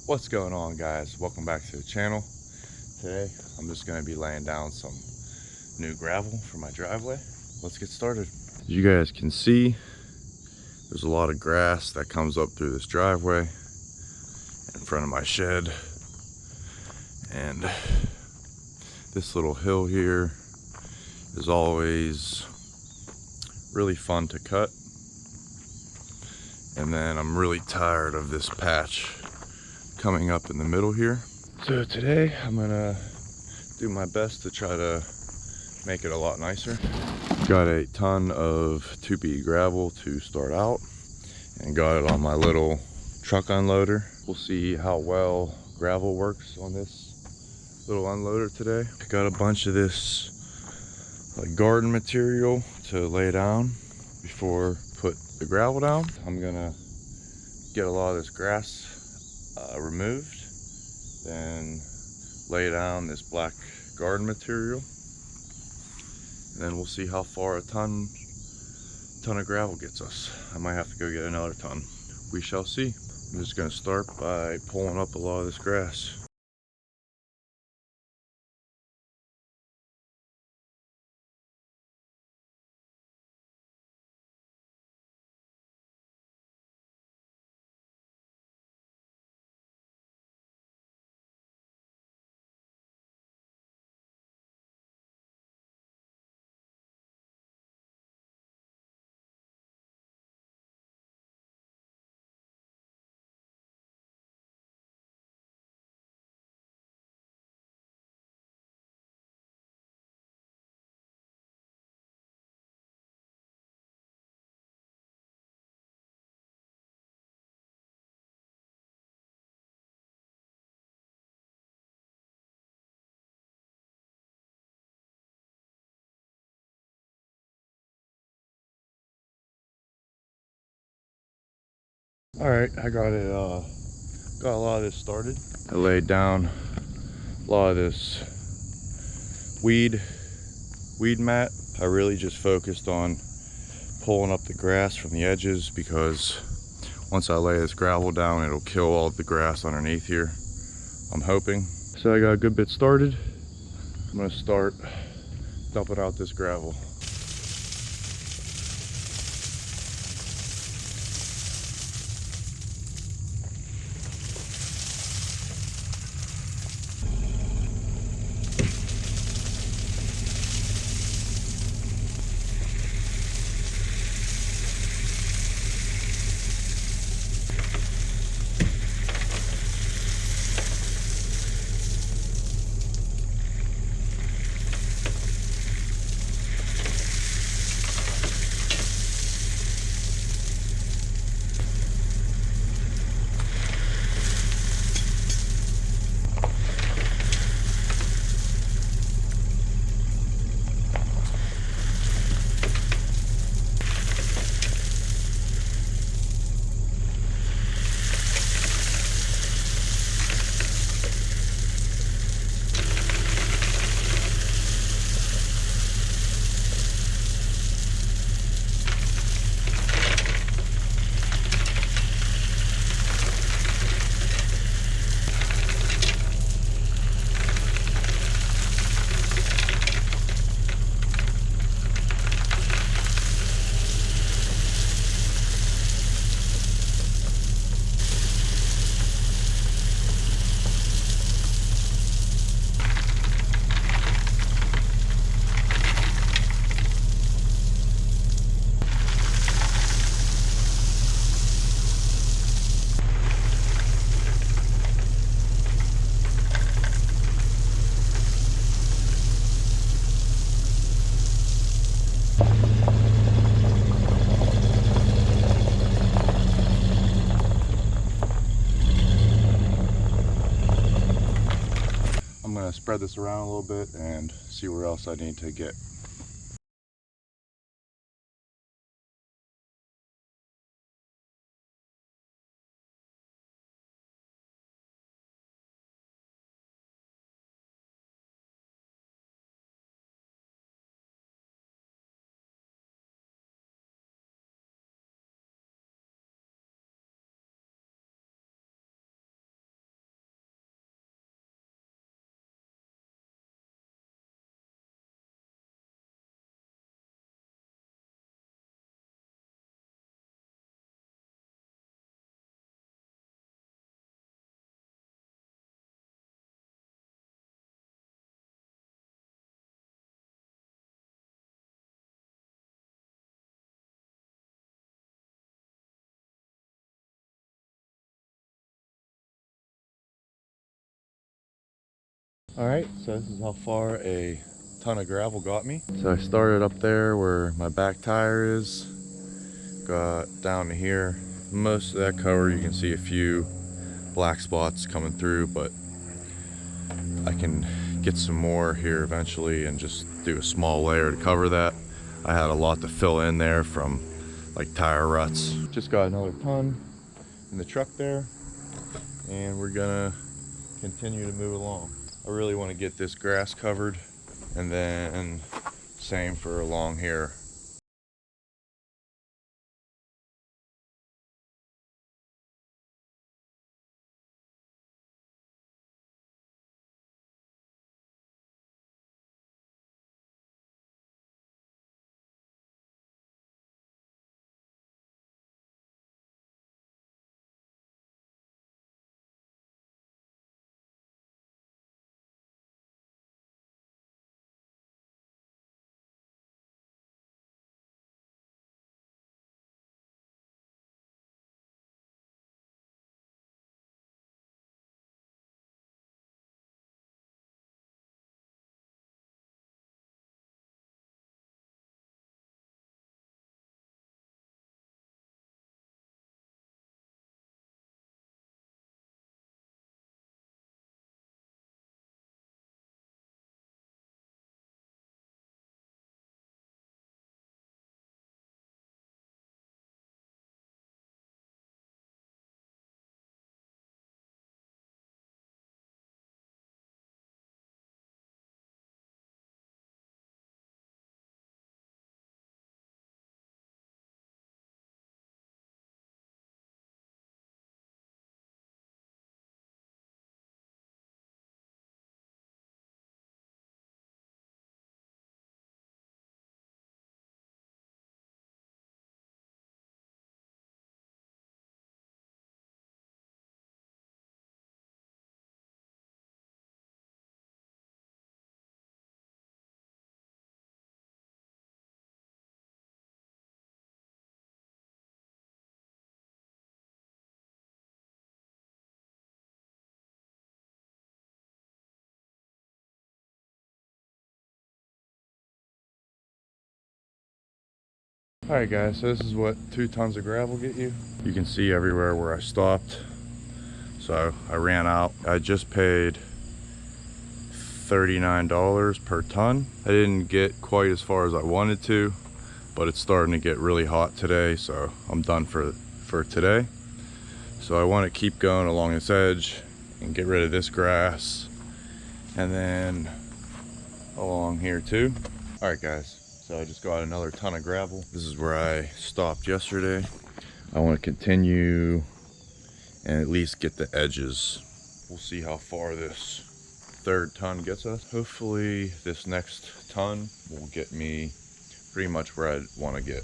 What's going on, guys? Welcome back to the channel. Today I'm just going to be laying down some new gravel for my driveway. Let's get started. As you guys can see, there's a lot of grass that comes up through this driveway in front of my shed, and this little hill here is always really fun to cut. And then I'm really tired of this patch coming up in the middle here. So today I'm gonna do my best to try to make it a lot nicer. Got a ton of 2B gravel to start out and got it on my little truck unloader. We'll see how well gravel works on this little unloader today. Got a bunch of this like garden material to lay down before put the gravel down. I'm gonna get a lot of this grass removed, then lay down this black garden material, and then we'll see how far a ton of gravel gets us. I might have to go get another ton. We shall see. I'm just gonna start by pulling up a lot of this grass. All right, I got it. Got a lot of this started. I laid down a lot of this weed mat. I really just focused on pulling up the grass from the edges, because once I lay this gravel down, it'll kill all the grass underneath here, I'm hoping. So I got a good bit started. I'm gonna start dumping out this gravel. I'm gonna spread this around a little bit and see where else I need to get. Alright, so this is how far a ton of gravel got me. So I started up there where my back tire is, got down to here. Most of that cover, you can see a few black spots coming through, but I can get some more here eventually and just do a small layer to cover that. I had a lot to fill in there from like tire ruts. Just got another ton in the truck there, and we're gonna continue to move along. I really want to get this grass covered, and then same for along here. Alright guys, so this is what 2 tons of gravel get you. You can see everywhere where I stopped. So I ran out. I just paid $39 per ton. I didn't get quite as far as I wanted to, but it's starting to get really hot today, so I'm done for today. So I want to keep going along this edge and get rid of this grass, and then along here too. Alright guys, so I just got another ton of gravel. This is where I stopped yesterday. I want to continue and at least get the edges. We'll see how far this 3rd ton gets us. Hopefully this next ton will get me pretty much where I want to get.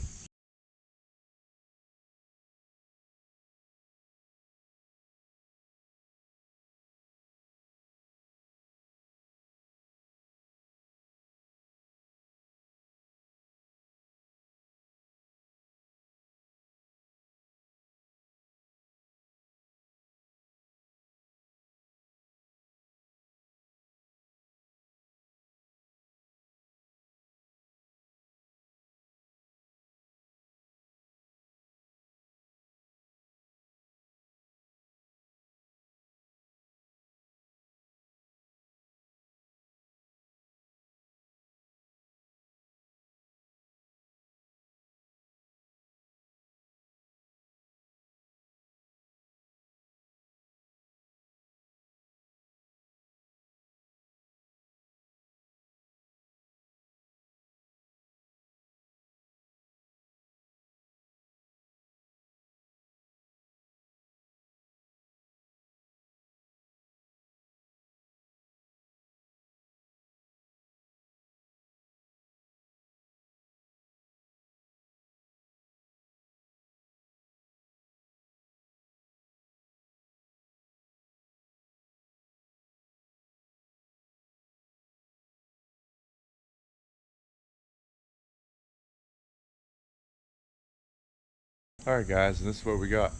Alright guys, and this is what we got.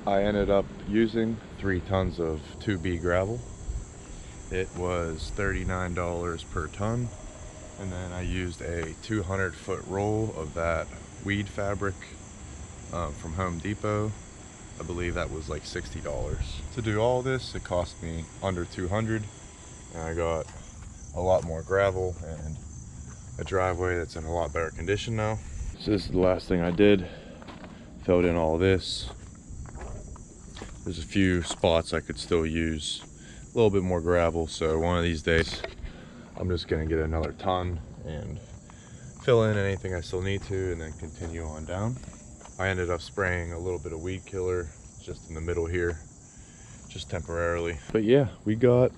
I ended up using 3 tons of 2B gravel. It was $39 per ton. And then I used a 200-foot roll of that weed fabric from Home Depot. I believe that was like $60. To do all this, it cost me under $200, and I got a lot more gravel and a driveway that's in a lot better condition now. So this is the last thing I did. Filled in all this. There's a few spots I could still use a little bit more gravel, so one of these days I'm just gonna get another ton and fill in anything I still need to, and then continue on down. I ended up spraying a little bit of weed killer just in the middle here, just temporarily. But yeah, we got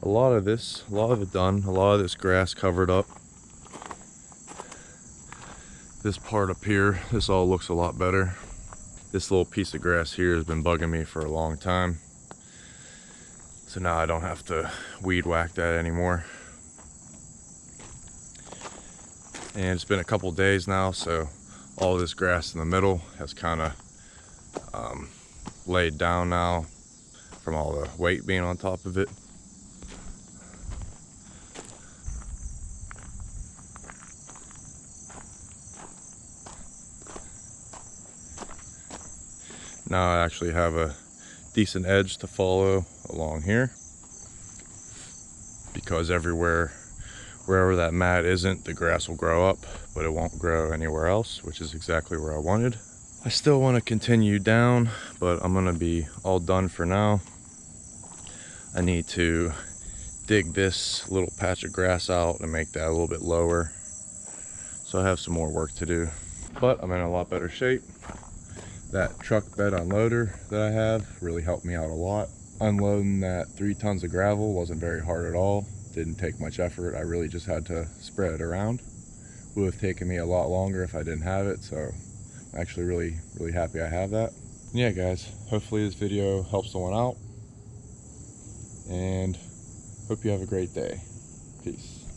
a lot of this, a lot of it done, a lot of this grass covered up. This part up here, this all looks a lot better. This little piece of grass here has been bugging me for a long time. So now I don't have to weed whack that anymore. And it's been a couple days now, so all this grass in the middle has kind of laid down now from all the weight being on top of it. Now I actually have a decent edge to follow along here, because wherever that mat isn't, the grass will grow up, but it won't grow anywhere else, which is exactly where I wanted. I still want to continue down, but I'm gonna be all done for now. I need to dig this little patch of grass out and make that a little bit lower, so I have some more work to do, but I'm in a lot better shape. That truck bed unloader that I have really helped me out a lot. Unloading that 3 tons of gravel wasn't very hard at all. Didn't take much effort. I really just had to spread it around. Would have taken me a lot longer if I didn't have it, so I'm actually really happy I have that. And yeah guys, hopefully this video helps someone out, and hope you have a great day. Peace.